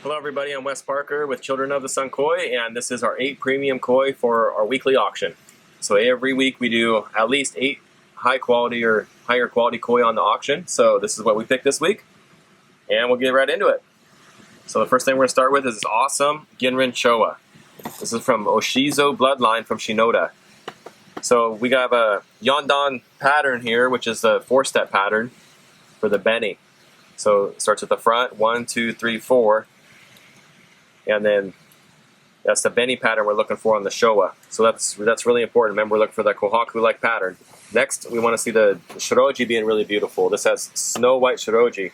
Hello everybody, I'm Wes Parker with Children of the Sun Koi, and this is our 8 premium koi for our weekly auction. So every week we do at least 8 high quality or higher quality koi on the auction. So this is what we picked this week, and we'll get right into it. So the first thing we're going to start with is this awesome Ginrin Showa. This is from Oshizo Bloodline from Shinoda. So we have a Yondan pattern here, which is the 4-step pattern for the Beni. So it starts at the front, 1, 2, 3, 4. And then that's the Beni pattern we're looking for on the Showa. So that's really important. Remember, we're looking for that Kohaku-like pattern. Next, we want to see the Shiroji being really beautiful. This has snow white Shiroji.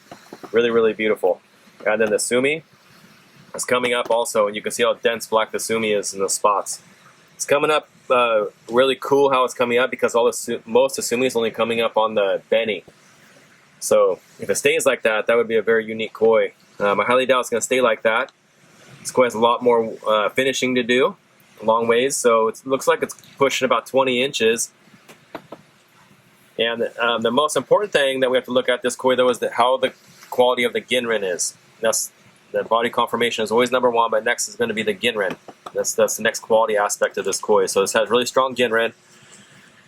Really, really beautiful. And then the Sumi is coming up also, and you can see how dense black the Sumi is in the spots. It's coming up really cool how it's coming up because most of Sumi is only coming up on the Beni. So if it stays like that, that would be a very unique koi. I highly doubt it's going to stay like that. This koi has a lot more finishing to do, a long ways, so it looks like it's pushing about 20 inches. And the most important thing that we have to look at this koi, though, is how the quality of the Ginrin is. That's the body conformation is always number one, but next is going to be the Ginrin. That's the next quality aspect of this koi. So this has really strong Ginrin.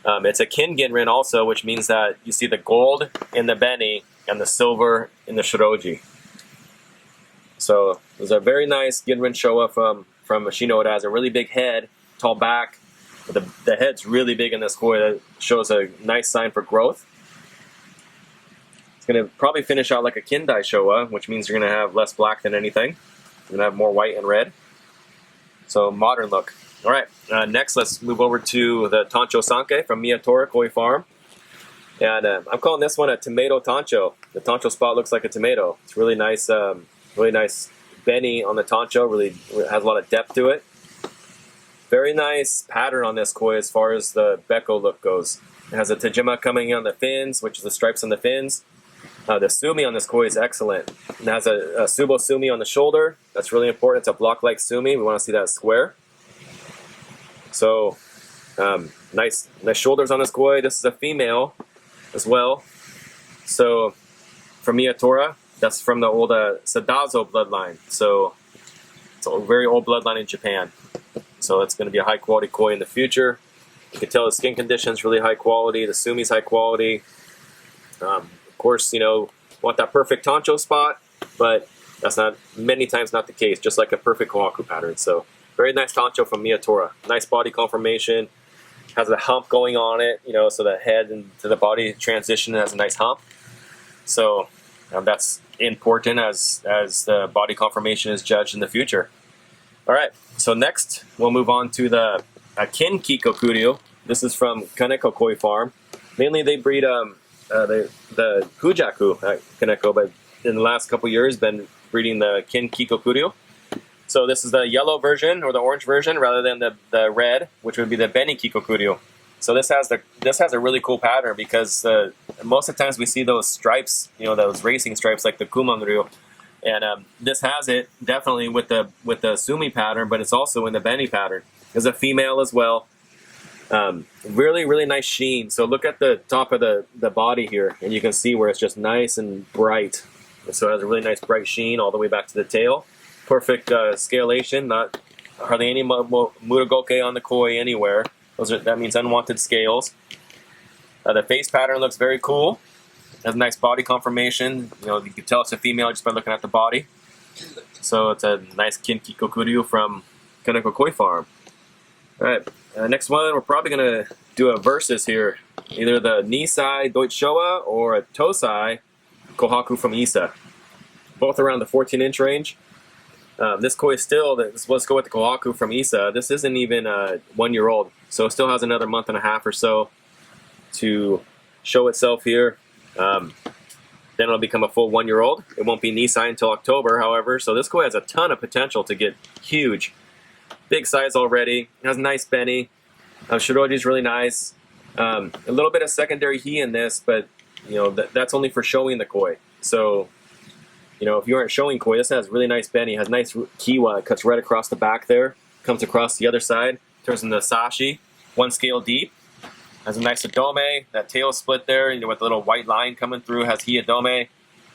It's a kin Ginrin also, which means that you see the gold in the Beni and the silver in the Shiroji. So there's a very nice Ginrin Showa from Shinoda. It has a really big head, tall back. The head's really big in this koi. That shows a nice sign for growth. It's going to probably finish out like a Kindai Showa, which means you're going to have less black than anything. You're going to have more white and red. So modern look. All right, next let's move over to the Tancho Sanke from Miyatora Koi Farm. And I'm calling this one a tomato tancho. The tancho spot looks like a tomato. It's really nice. Really nice Beni on the tancho, really has a lot of depth to it. Very nice pattern on this koi as far as the Beko look goes. It has a Tajima coming on the fins, which is the stripes on the fins. The Sumi on this koi is excellent. It has a Subo Sumi on the shoulder. That's really important. It's a block-like Sumi. We want to see that square. So, nice shoulders on this koi. This is a female as well. So, from Miyatora. That's from the old Sadazo bloodline. So it's a very old bloodline in Japan. So that's going to be a high quality koi in the future. You can tell the skin condition is really high quality. The Sumi's high quality. Of course, want that perfect tancho spot, but that's not many times not the case. Just like a perfect Kohaku pattern. So very nice tancho from Miyatora. Nice body conformation. Has a hump going on it. So the head and to the body transition has a nice hump. So that's important as the body conformation is judged in the future. All right, so next we'll move on to the Kin Kikokuryu. This is from Kaneko Koi Farm. Mainly they breed the Kujaku at Kaneko, but in the last couple years been breeding the Kin Kikokuryu. So this is the yellow version or the orange version rather than the red, which would be the Beni Kikokuryu. So this has a really cool pattern because most of the times we see those stripes, those racing stripes like the Kumanryu, and this has it definitely with the Sumi pattern, but it's also in the Beni pattern. There's a female as well. Really, really nice sheen. So look at the top of the body here, and you can see where it's just nice and bright. And so it has a really nice bright sheen all the way back to the tail. Perfect scalation, not hardly any muragoke on the koi anywhere. That means unwanted scales. The face pattern looks very cool. It has a nice body conformation. You can tell it's a female just by looking at the body. So it's a nice Kin Kikokuryu from Kaneko Koi Farm. All right, next one we're probably going to do a versus here. Either the Nisai Deutsche Showa or a Tosai Kohaku from Issa. Both around the 14-inch range. This koi is still, let's go with the Kohaku from Issa. This isn't even 1 year old, so it still has another month and a half or so to show itself here. Then it'll become a full 1 year old. It won't be Nisai until October, however, so this koi has a ton of potential to get huge. Big size already, it has a nice Beni. Shiroji is really nice. A little bit of secondary he in this, but that's only for showing the koi. So if you aren't showing koi, this has really nice Beni. It has nice kiwa. It cuts right across the back there. Comes across the other side. Turns into sashi. 1 scale deep. Has a nice adome. That tail split there, with a little white line coming through. Has hiadome.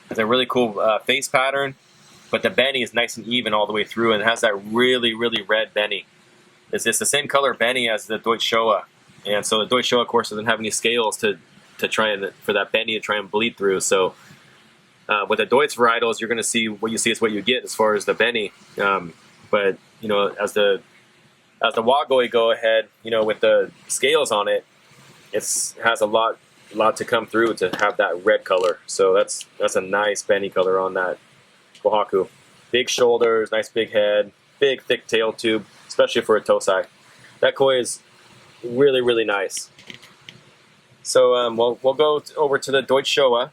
Has a really cool face pattern. but the Benny is nice and even all the way through, and it has that really, really red Benny. It's the same color Benny as the Deutsche Showa, and so the Deutsche Showa, of course, doesn't have any scales to try and for that Benny to try and bleed through. So with the Deutsch varietals, you're going to see what you see is what you get as far as the Benny. But you know, as the Wagoi go ahead, you know, with the scales on it, it has a lot to come through to have that red color. So that's a nice Benny color on that Kohaku. Big shoulders, nice big head, big thick tail tube, especially for a Tosai. That koi is really, really nice. So we'll go over to the Deutsche Showa,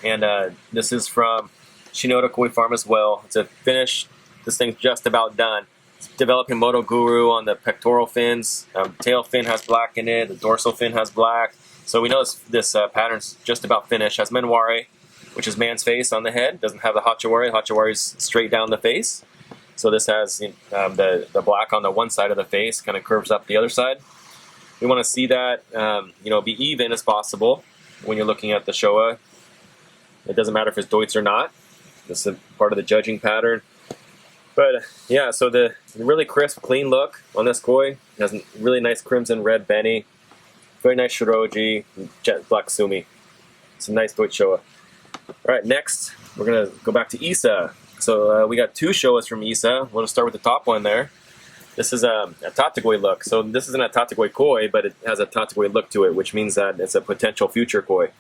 and this is from Shinoda Koi Farm as well. It's a finish. This thing's just about done. It's developing Moto Guru on the pectoral fins. Tail fin has black in it. The dorsal fin has black. So we know this pattern's just about finished. Has Menware, which is man's face on the head. Doesn't have the Hachawari. Hachaware's straight down the face. So this has the black on the one side of the face, kind of curves up the other side. We want to see that you know, be even as possible when you're looking at the Showa. It doesn't matter if it's Deutsch or not. This is part of the judging pattern. But yeah, so the really crisp, clean look on this koi. It has a really nice crimson red Benny. Very nice Shiroji, jet black Sumi. It's a nice Deutsche Showa. Alright, next we're going to go back to Issa. So we got two Showas from Issa. We'll start with the top one there. This is a Tategoi look. So this isn't a Tategoi koi, but it has a Tategoi look to it, which means that it's a potential future koi.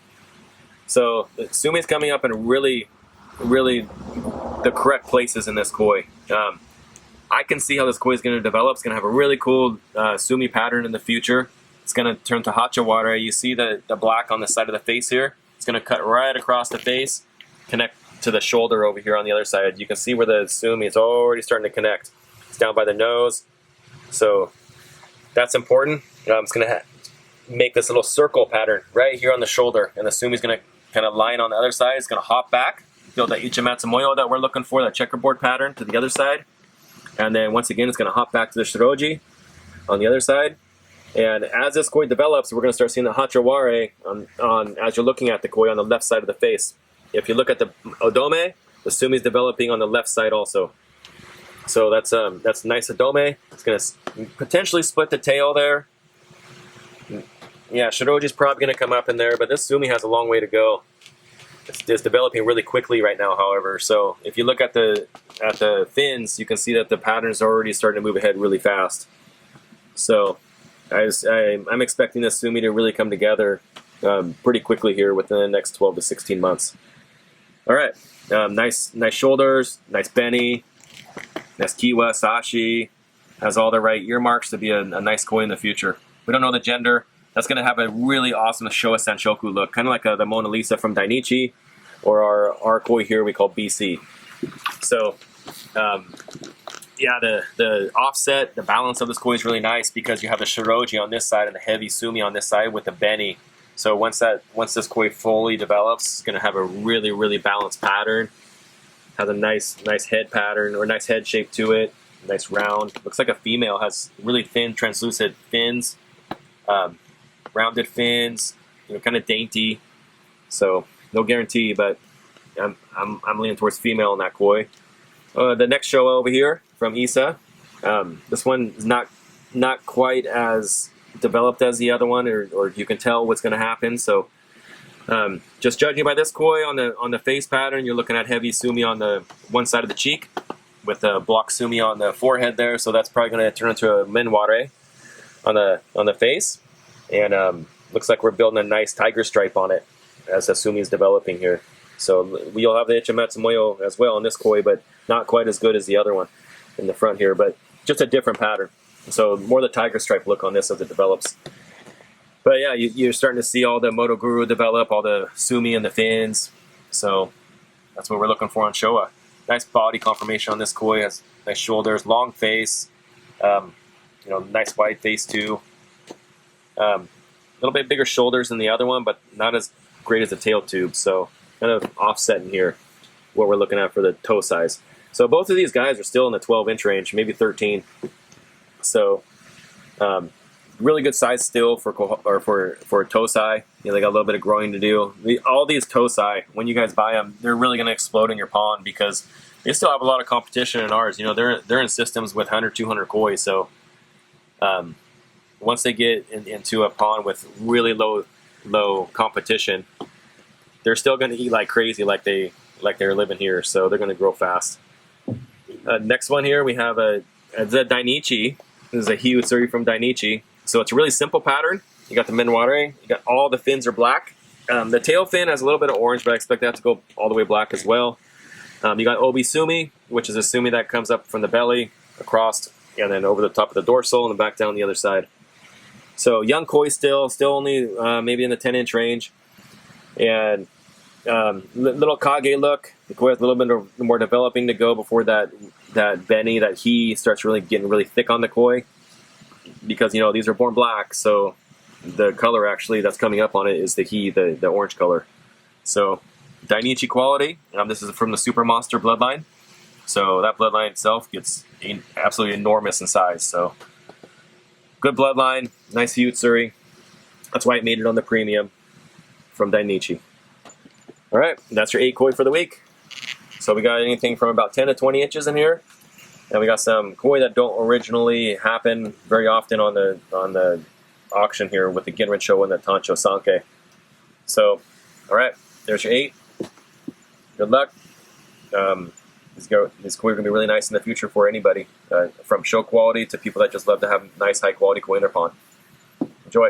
So Sumi is coming up in really, really the correct places in this koi. I can see how this koi is going to develop. It's going to have a really cool Sumi pattern in the future. It's going to turn to Hachawara. You see the black on the side of the face here? It's going to cut right across the face, connect to the shoulder over here on the other side. You can see where the Sumi is already starting to connect. It's down by the nose. So that's important. It's going to make this little circle pattern right here on the shoulder. And the Sumi is going to kind of line on the other side. It's going to hop back, build that Ichimatsu Moyo that we're looking for, that checkerboard pattern to the other side. And then once again, it's going to hop back to the Shiroji on the other side. And as this koi develops, we're going to start seeing the Hachaware on as you're looking at the koi on the left side of the face. If you look at the Odome, the Sumi is developing on the left side also. So that's nice Odome. It's going to potentially split the tail there. Yeah, Shiroji's probably going to come up in there, but this Sumi has a long way to go. It's developing really quickly right now, however. So if you look at the fins, you can see that the pattern's already starting to move ahead really fast. So I'm expecting this Sumi to really come together pretty quickly here within the next 12 to 16 months. All right, nice shoulders, nice Benny, nice Kiwa, Sashi, has all the right earmarks to be a nice koi in the future. We don't know the gender. That's going to have a really awesome Showa Sanshoku look, kind of like the Mona Lisa from Dainichi, or our koi here we call BC. So, yeah, the offset, the balance of this koi is really nice because you have the Shiroji on this side and the heavy Sumi on this side with the Benny. So once this koi fully develops, it's going to have a really, really balanced pattern. Has a nice head pattern or nice head shape to it. Nice round. Looks like a female. Has really thin, translucent fins. Rounded fins. You know, kind of dainty. So no guarantee, but I'm leaning towards female in that koi. The next Showa over here from Issa. This one is not quite as developed as the other one, or you can tell what's going to happen. So just judging by this koi on the face pattern, you're looking at heavy Sumi on the one side of the cheek with a block Sumi on the forehead there. So that's probably going to turn into a Menware on the face. And looks like we're building a nice tiger stripe on it as the Sumi is developing here. So we'll have the Ichimatsu Moyo as well in this koi, but not quite as good as the other one in the front here, but just a different pattern. So more the tiger stripe look on this as it develops. But yeah, you're starting to see all the Moto Guru develop, all the Sumi and the fins. So that's what we're looking for on Showa. Nice body conformation on this koi. Has nice shoulders, long face. Nice wide face too. A little bit bigger shoulders than the other one, but not as great as the tail tube. So kind of offsetting here what we're looking at for the toe size. So both of these guys are still in the 12-inch range, maybe 13. So really good size still for Tosai. You know, they got a little bit of growing to do. All these Tosai, when you guys buy them, they're really going to explode in your pond because they still have a lot of competition in ours. You know, they're in systems with 100, 200 koi. So once they get into a pond with really low competition, they're still going to eat like crazy, like they're living here. So they're going to grow fast. Next one here, we have a Dainichi. This is a Hiutsuri from Dainichi. So it's a really simple pattern. You got the Minware. You got all the fins are black. The tail fin has a little bit of orange, but I expect that to go all the way black as well. You got Obi Sumi, which is a sumi that comes up from the belly across and then over the top of the dorsal and back down the other side. So young koi still only maybe in the 10-inch range. And little kage look. The koi has a little bit more developing to go before that beni, that he starts really getting really thick on the koi. Because, you know, these are born black, so the color actually that's coming up on it is the orange color. So Dainichi quality. This is from the Super Monster bloodline. So that bloodline itself gets absolutely enormous in size. So good bloodline, nice Hiutsuri. That's why it made it on the premium from Dainichi. All right, that's your 8 koi for the week. So we got anything from about 10 to 20 inches in here. And we got some koi that don't originally happen very often on the auction here with the Ginrin Showa and the Tancho Sanke. So, all right, there's your 8. Good luck. These koi are going to be really nice in the future for anybody, from show quality to people that just love to have nice, high-quality koi in their pond. Enjoy.